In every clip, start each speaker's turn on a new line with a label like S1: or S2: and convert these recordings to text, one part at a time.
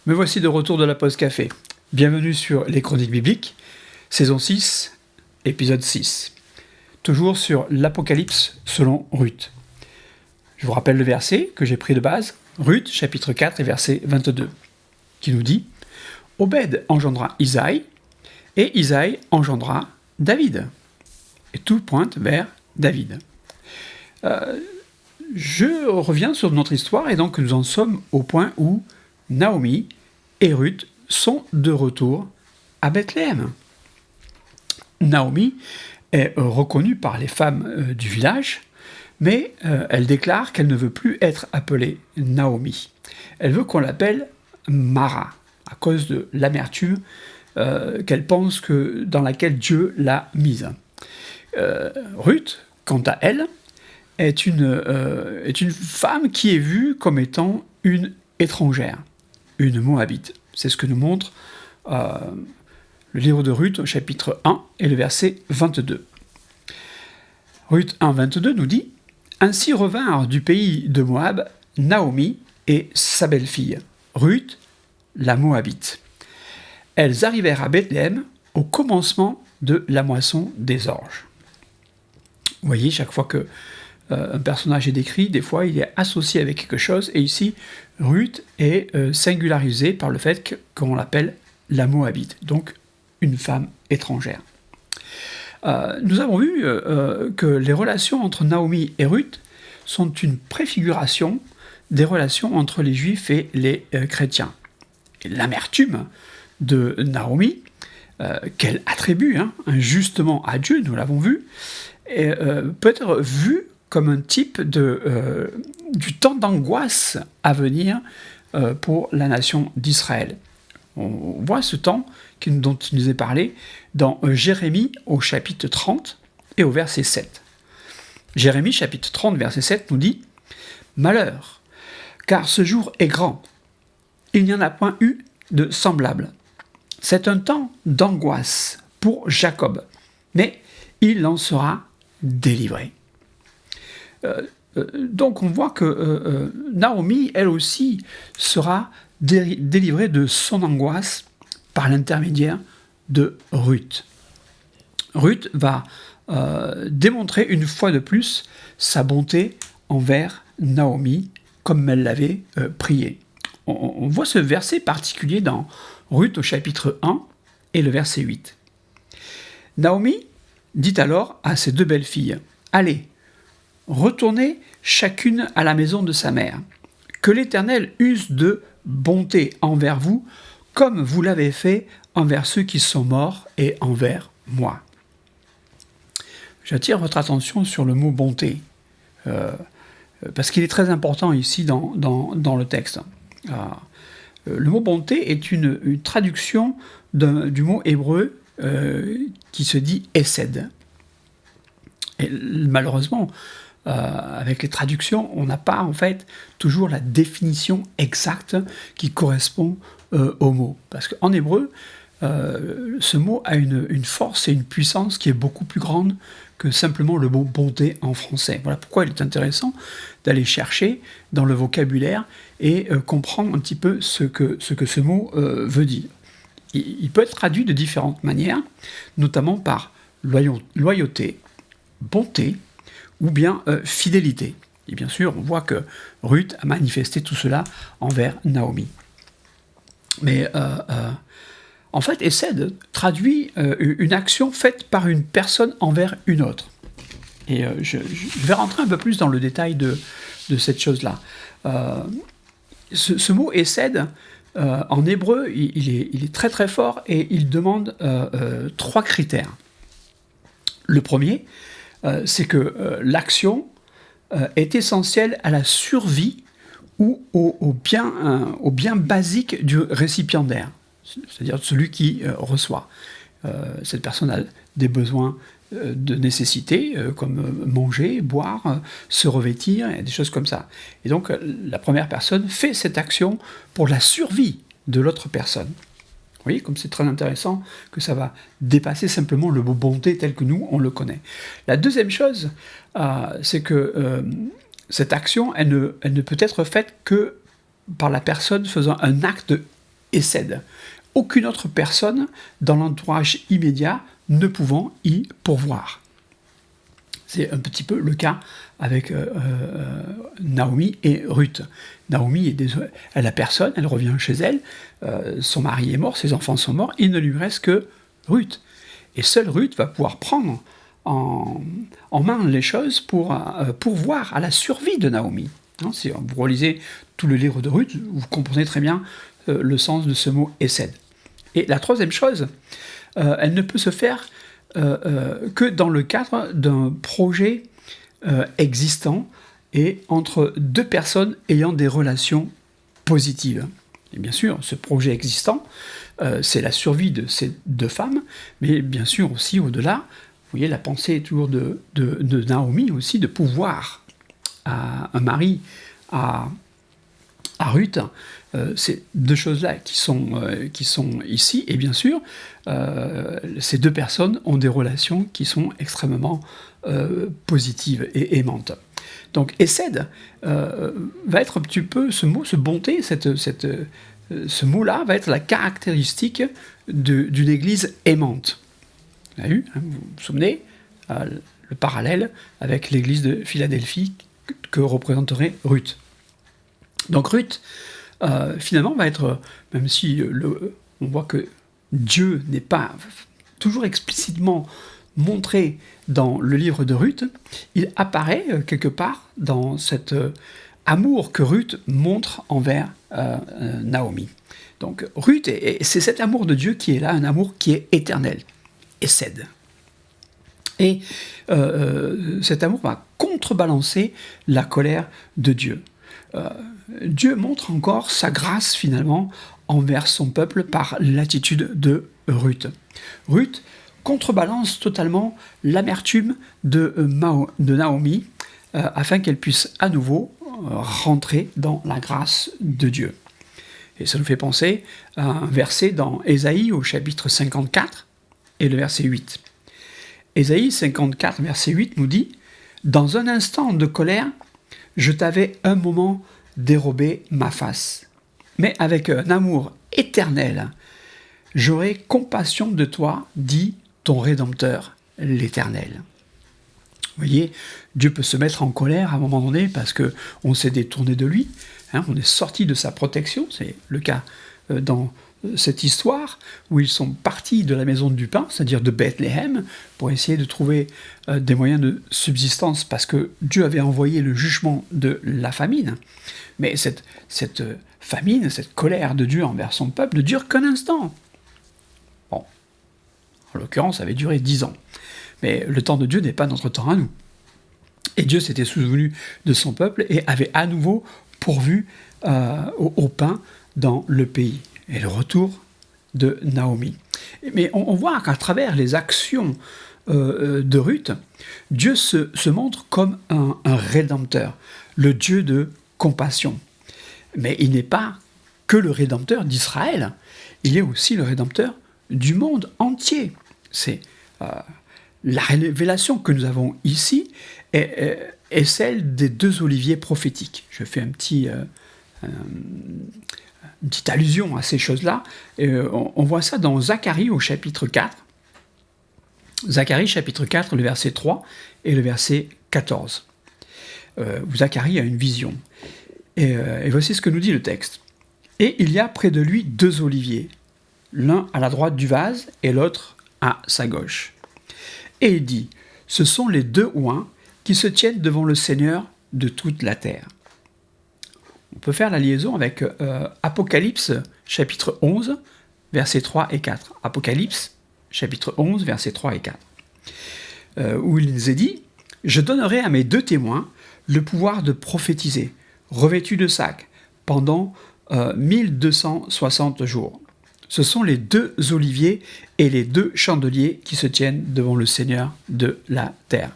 S1: Me voici de retour de la pause café. Bienvenue sur les Chroniques bibliques, saison 6, épisode 6. Toujours sur l'Apocalypse selon Ruth. Je vous rappelle le verset que j'ai pris de base, Ruth, chapitre 4 et verset 22, qui nous dit « Obed engendra Isaïe, et Isaïe engendra David. » Et tout pointe vers David. Je reviens sur notre histoire, et donc nous en sommes au point où Naomi et Ruth sont de retour à Bethléem. Naomi est reconnue par les femmes du village, mais elle déclare qu'elle ne veut plus être appelée Naomi. Elle veut qu'on l'appelle Mara, à cause de l'amertume qu'elle pense dans laquelle Dieu l'a mise. Ruth, quant à elle, est une femme qui est vue comme étant une étrangère, une Moabite. C'est ce que nous montre le livre de Ruth au chapitre 1 et le verset 22. Ruth 1, 22 nous dit « Ainsi revinrent du pays de Moab Naomi et sa belle-fille, Ruth, la Moabite. Elles arrivèrent à Bethléem au commencement de la moisson des orges. » Vous voyez, chaque fois que un personnage est décrit, des fois il est associé avec quelque chose, et ici, Ruth est singularisée par le fait qu'on l'appelle la Moabite, donc une femme étrangère. Nous avons vu que les relations entre Naomi et Ruth sont une préfiguration des relations entre les Juifs et les chrétiens. Et l'amertume de Naomi, qu'elle attribue injustement à Dieu, nous l'avons vu, peut être vue comme un type du temps d'angoisse à venir pour la nation d'Israël. On voit ce temps dont il nous est parlé dans Jérémie au chapitre 30 et au verset 7. Jérémie chapitre 30 verset 7 nous dit « Malheur, car ce jour est grand, il n'y en a point eu de semblable. C'est un temps d'angoisse pour Jacob, mais il en sera délivré. » Donc on voit que Naomi, elle aussi, sera délivrée de son angoisse par l'intermédiaire de Ruth. Ruth va démontrer une fois de plus sa bonté envers Naomi, comme elle l'avait prié. On voit ce verset particulier dans Ruth au chapitre 1 et le verset 8. Naomi dit alors à ses deux belles-filles, « Allez, retournez chacune à la maison de sa mère. Que l'Éternel use de bonté envers vous, comme vous l'avez fait envers ceux qui sont morts et envers moi. » J'attire votre attention sur le mot « bonté », parce qu'il est très important ici dans le texte. Le mot « bonté » est une traduction du mot hébreu qui se dit « hesed ». Et malheureusement, avec les traductions, on n'a pas en fait toujours la définition exacte qui correspond au mot. Parce qu'en hébreu, ce mot a une force et une puissance qui est beaucoup plus grande que simplement le mot bonté en français. Voilà pourquoi il est intéressant d'aller chercher dans le vocabulaire et comprendre un petit peu ce que ce mot veut dire. Il peut être traduit de différentes manières, notamment par loyauté, bonté, ou bien fidélité. Et bien sûr, on voit que Ruth a manifesté tout cela envers Naomi. Mais en fait, Hesed traduit une action faite par une personne envers une autre. Et je vais rentrer un peu plus dans le détail de cette chose-là. Ce mot Hesed, en hébreu, il est très très fort et il demande 3 critères. Le premier, c'est que l'action est essentielle à la survie ou au bien basique du récipiendaire, c'est-à-dire celui qui reçoit. Cette personne a des besoins de nécessité, comme manger, boire, se revêtir, et des choses comme ça. Et donc, la première personne fait cette action pour la survie de l'autre personne. Vous voyez, comme c'est très intéressant que ça va dépasser simplement le mot bonté tel que nous, on le connaît. La deuxième chose, c'est que cette action, elle ne peut être faite que par la personne faisant un acte Essed. Aucune autre personne dans l'entourage immédiat ne pouvant y pourvoir. C'est un petit peu le cas avec Naomi et Ruth. Naomi, elle a personne, elle revient chez elle, son mari est mort, ses enfants sont morts, il ne lui reste que Ruth. Et seule Ruth va pouvoir prendre en main les choses pour pourvoir à la survie de Naomi. Si vous relisez tout le livre de Ruth, vous comprenez très bien le sens de ce mot « Essed ». Et la troisième chose, elle ne peut se faire que dans le cadre d'un projet existant et entre deux personnes ayant des relations positives. Et bien sûr, ce projet existant, c'est la survie de ces deux femmes, mais bien sûr aussi au-delà, vous voyez, la pensée est toujours de Naomi aussi, de pouvoir à un mari, à Ruth, ces deux choses-là qui sont ici, et bien sûr, ces deux personnes ont des relations qui sont extrêmement positives et aimantes. Donc, Essed va être un petit peu, ce mot, ce bonté, ce mot-là va être la caractéristique d'une église aimante. Vous avez vu, hein, vous vous souvenez, le parallèle avec l'église de Philadelphie que représenterait Ruth. Donc Ruth, finalement, va être, même si on voit que Dieu n'est pas toujours explicitement montré dans le livre de Ruth, il apparaît quelque part dans cet amour que Ruth montre envers Naomi. Donc Ruth, c'est cet amour de Dieu qui est là, un amour qui est éternel, Essed. Et cet amour va contrebalancer la colère de Dieu. Dieu montre encore sa grâce finalement envers son peuple par l'attitude de Ruth. Ruth contrebalance totalement l'amertume de Naomi afin qu'elle puisse à nouveau rentrer dans la grâce de Dieu. Et ça nous fait penser à un verset dans Ésaïe au chapitre 54 et le verset 8. Ésaïe 54, verset 8 nous dit « Dans un instant de colère, je t'avais un moment dérobé ma face. Mais avec un amour éternel, j'aurai compassion de toi, dit ton Rédempteur, l'Éternel. » Vous voyez, Dieu peut se mettre en colère à un moment donné parce qu'on s'est détourné de lui, hein, on est sorti de sa protection, c'est le cas dans cette histoire où ils sont partis de la maison du pain, c'est-à-dire de Bethléem, pour essayer de trouver des moyens de subsistance parce que Dieu avait envoyé le jugement de la famine. Mais cette famine, cette colère de Dieu envers son peuple ne dure qu'un instant. Bon, en l'occurrence, ça avait duré 10 ans. Mais le temps de Dieu n'est pas notre temps à nous. Et Dieu s'était souvenu de son peuple et avait à nouveau pourvu au pain dans le pays. Et le retour de Naomi. Mais on voit qu'à travers les actions de Ruth, Dieu se montre comme un rédempteur, le Dieu de compassion. Mais il n'est pas que le rédempteur d'Israël, il est aussi le rédempteur du monde entier. C'est la révélation que nous avons ici est celle des deux oliviers prophétiques. Je fais une petite allusion à ces choses-là. On voit ça dans Zacharie au chapitre 4. Zacharie chapitre 4, le verset 3 et le verset 14. Zacharie a une vision. Et voici ce que nous dit le texte. « Et il y a près de lui deux oliviers, l'un à la droite du vase et l'autre à sa gauche. Et il dit, ce sont les deux oins qui se tiennent devant le Seigneur de toute la terre. » On peut faire la liaison avec Apocalypse chapitre 11, versets 3 et 4. Apocalypse chapitre 11, versets 3 et 4. Où il nous est dit « Je donnerai à mes deux témoins le pouvoir de prophétiser, revêtus de sacs, pendant 1260 jours. Ce sont les deux oliviers et les deux chandeliers qui se tiennent devant le Seigneur de la terre. »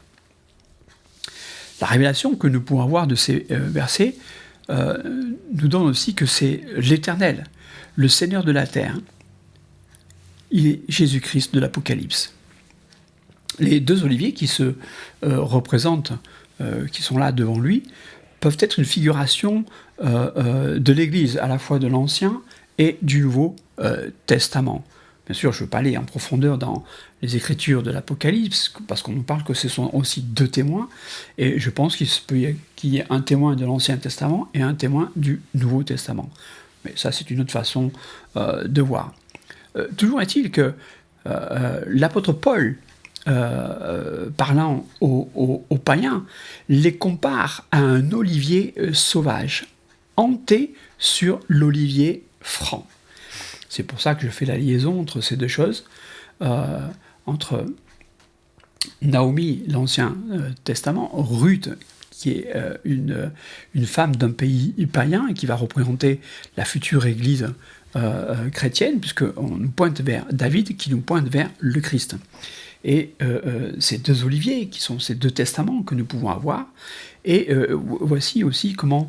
S1: La révélation que nous pouvons avoir de ces versets nous donne aussi que c'est l'Éternel, le Seigneur de la terre. Il est Jésus-Christ de l'Apocalypse. Les deux oliviers qui se représentent, qui sont là devant lui, peuvent être une figuration de l'Église, à la fois de l'Ancien et du Nouveau Testament. Bien sûr, je ne veux pas aller en profondeur dans les écritures de l'Apocalypse, parce qu'on nous parle que ce sont aussi 2 témoins, et je pense qu'il y ait un témoin de l'Ancien Testament et un témoin du Nouveau Testament. Mais ça, c'est une autre façon de voir. Toujours est-il que l'apôtre Paul, parlant aux païens, les compare à un olivier sauvage, hanté sur l'olivier franc. C'est pour ça que je fais la liaison entre ces deux choses, entre Naomi, l'Ancien Testament, Ruth, qui est une femme d'un pays païen et qui va représenter la future Église chrétienne, puisqu'on nous pointe vers David, qui nous pointe vers le Christ. Et ces 2 oliviers, qui sont ces 2 testaments que nous pouvons avoir, et voici aussi comment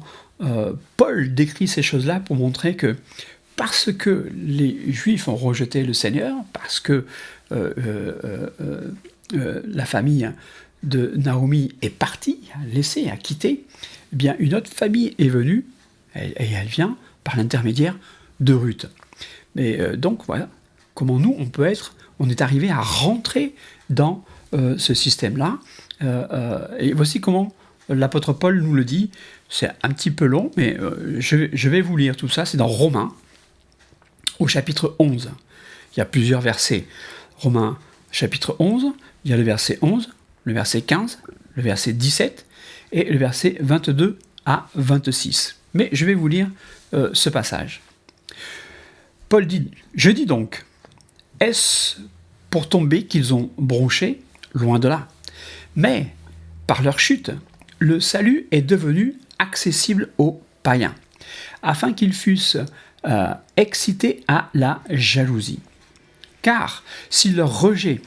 S1: Paul décrit ces choses-là pour montrer que parce que les Juifs ont rejeté le Seigneur, parce que la famille de Naomi est partie, a quitté, eh bien une autre famille est venue, et elle vient par l'intermédiaire de Ruth. Mais donc voilà, comment nous, on est arrivé à rentrer dans ce système-là, et voici comment l'apôtre Paul nous le dit. C'est un petit peu long, mais je vais vous lire tout ça, c'est dans Romains, au chapitre 11. Il y a plusieurs versets. Romains, chapitre 11, il y a le verset 11, le verset 15, le verset 17 et le verset 22 à 26. Mais je vais vous lire ce passage. Paul dit, « Je dis donc, est-ce pour tomber qu'ils ont bronché? Loin de là. Mais, par leur chute, le salut est devenu accessible aux païens, afin qu'ils fussent excités à la jalousie. Car si leur rejet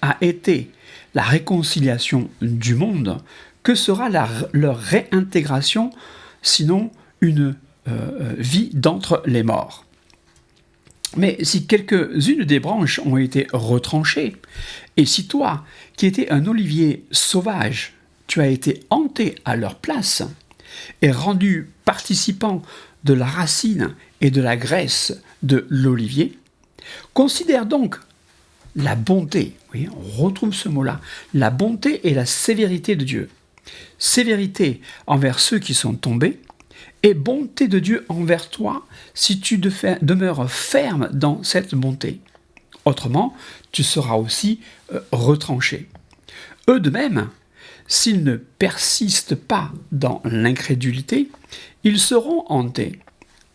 S1: a été la réconciliation du monde, que sera leur réintégration, sinon une vie d'entre les morts? Mais si quelques-unes des branches ont été retranchées, et si toi, qui étais un olivier sauvage, tu as été hanté à leur place, et rendu participant de la racine et de la graisse de l'olivier, considère donc la bonté, oui, on retrouve ce mot-là, la bonté et la sévérité de Dieu. Sévérité envers ceux qui sont tombés, et bonté de Dieu envers toi si tu demeures ferme dans cette bonté. Autrement, tu seras aussi retranché. Eux de même, s'ils ne persistent pas dans l'incrédulité, ils seront hantés,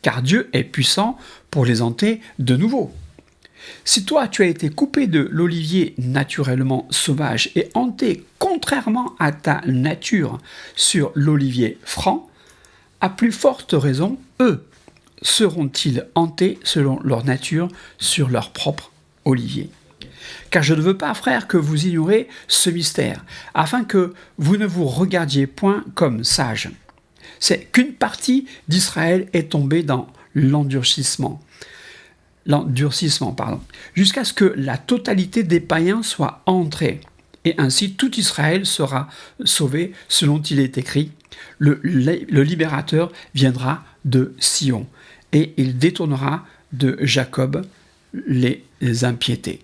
S1: car Dieu est puissant pour les hanter de nouveau. Si toi, tu as été coupé de l'olivier naturellement sauvage et hanté contrairement à ta nature sur l'olivier franc, à plus forte raison, eux seront-ils hantés selon leur nature sur leur propre olivier. Car je ne veux pas, frères, que vous ignorez ce mystère, afin que vous ne vous regardiez point comme sages. C'est qu'une partie d'Israël est tombée dans l'endurcissement, jusqu'à ce que la totalité des païens soit entrée. Et ainsi tout Israël sera sauvé, selon il est écrit, le libérateur viendra de Sion, et il détournera de Jacob les impiétés.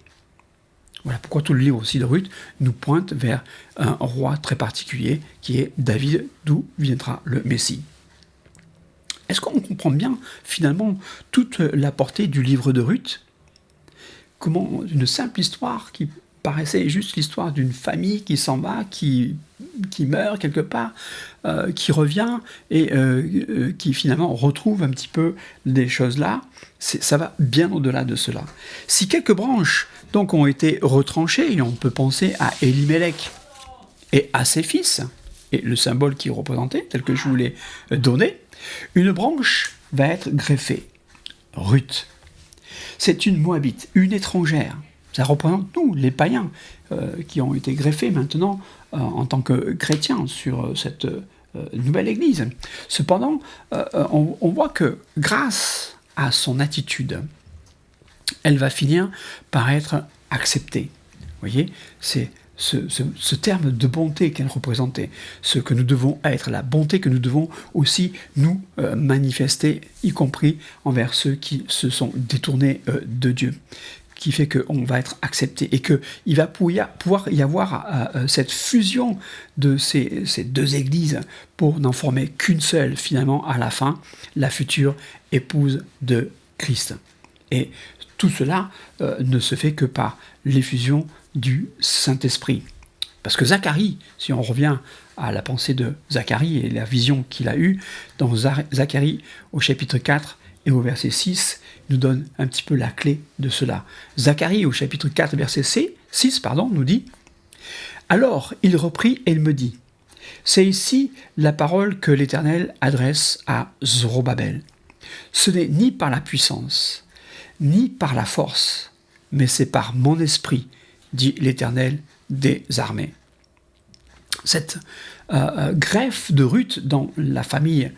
S1: Voilà pourquoi tout le livre aussi de Ruth nous pointe vers un roi très particulier qui est David, d'où viendra le Messie. Est-ce qu'on comprend bien finalement toute la portée du livre de Ruth? Comment une simple histoire qui paraissait juste l'histoire d'une famille qui s'en va, qui meurt quelque part, qui revient et qui finalement retrouve un petit peu des choses là, ça va bien au-delà de cela. Si quelques branches donc ont été retranchées, et on peut penser à Elimelech et à ses fils, et le symbole qui est représenté, tel que je vous l'ai donné, une branche va être greffée. Ruth. C'est une Moabite, une étrangère. Ça représente nous, les païens, qui ont été greffés maintenant en tant que chrétiens sur cette nouvelle église. Cependant, on voit que grâce à son attitude, elle va finir par être acceptée. Vous voyez, c'est ce terme de bonté qu'elle représentait, ce que nous devons être, la bonté que nous devons aussi nous manifester, y compris envers ceux qui se sont détournés de Dieu, qui fait qu'on va être accepté et qu'il va pouvoir y avoir cette fusion de ces deux églises pour n'en former qu'une seule, finalement, à la fin, la future épouse de Christ. Et tout cela ne se fait que par l'effusion du Saint-Esprit. Parce que Zacharie, si on revient à la pensée de Zacharie et la vision qu'il a eue, dans Zacharie au chapitre 4 et au verset 6, nous donne un petit peu la clé de cela. Zacharie au chapitre 4, verset 6, nous dit « Alors il reprit et il me dit, c'est ici la parole que l'Éternel adresse à Zorobabel. Ce n'est ni par la puissance, ni par la force, mais c'est par mon esprit, dit l'Éternel des armées. » Cette greffe de Ruth dans la famille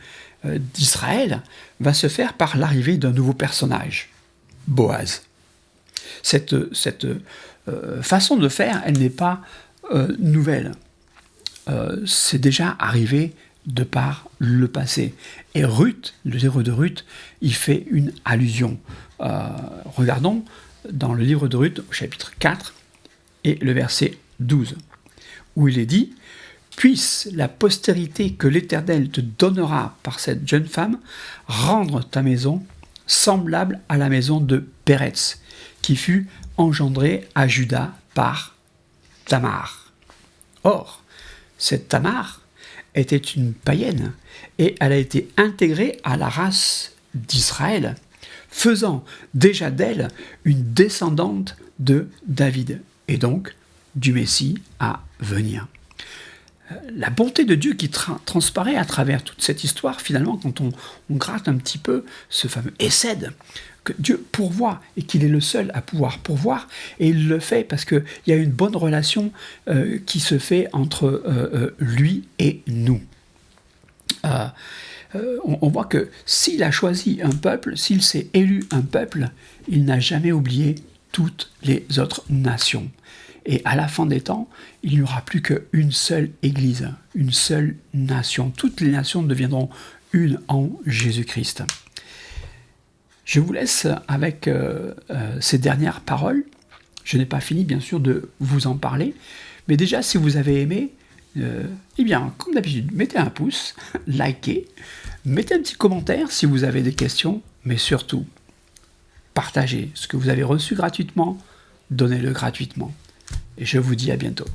S1: d'Israël va se faire par l'arrivée d'un nouveau personnage, Boaz. Cette façon de faire, elle n'est pas nouvelle. C'est déjà arrivé de par le passé. Et Ruth, le livre de Ruth, il fait une allusion. Regardons dans le livre de Ruth, au chapitre 4 et le verset 12, où il est dit « Puisse la postérité que l'Éternel te donnera par cette jeune femme rendre ta maison semblable à la maison de Péretz, qui fut engendrée à Juda par Tamar. » Or, cette Tamar était une païenne et elle a été intégrée à la race d'Israël, faisant déjà d'elle une descendante de David et donc du Messie à venir. La bonté de Dieu qui transparaît à travers toute cette histoire, finalement, quand on gratte un petit peu ce fameux Hesed, que Dieu pourvoit et qu'il est le seul à pouvoir pourvoir, et il le fait parce qu'il y a une bonne relation qui se fait entre lui et nous. On voit que s'il a choisi un peuple, s'il s'est élu un peuple, il n'a jamais oublié toutes les autres nations. Et à la fin des temps, il n'y aura plus qu'une seule Église, une seule nation. Toutes les nations deviendront une en Jésus-Christ. Je vous laisse avec ces dernières paroles. Je n'ai pas fini, bien sûr, de vous en parler. Mais déjà, si vous avez aimé, eh bien, comme d'habitude, mettez un pouce, likez, mettez un petit commentaire si vous avez des questions, mais surtout, partagez ce que vous avez reçu gratuitement, donnez-le gratuitement. Et je vous dis à bientôt.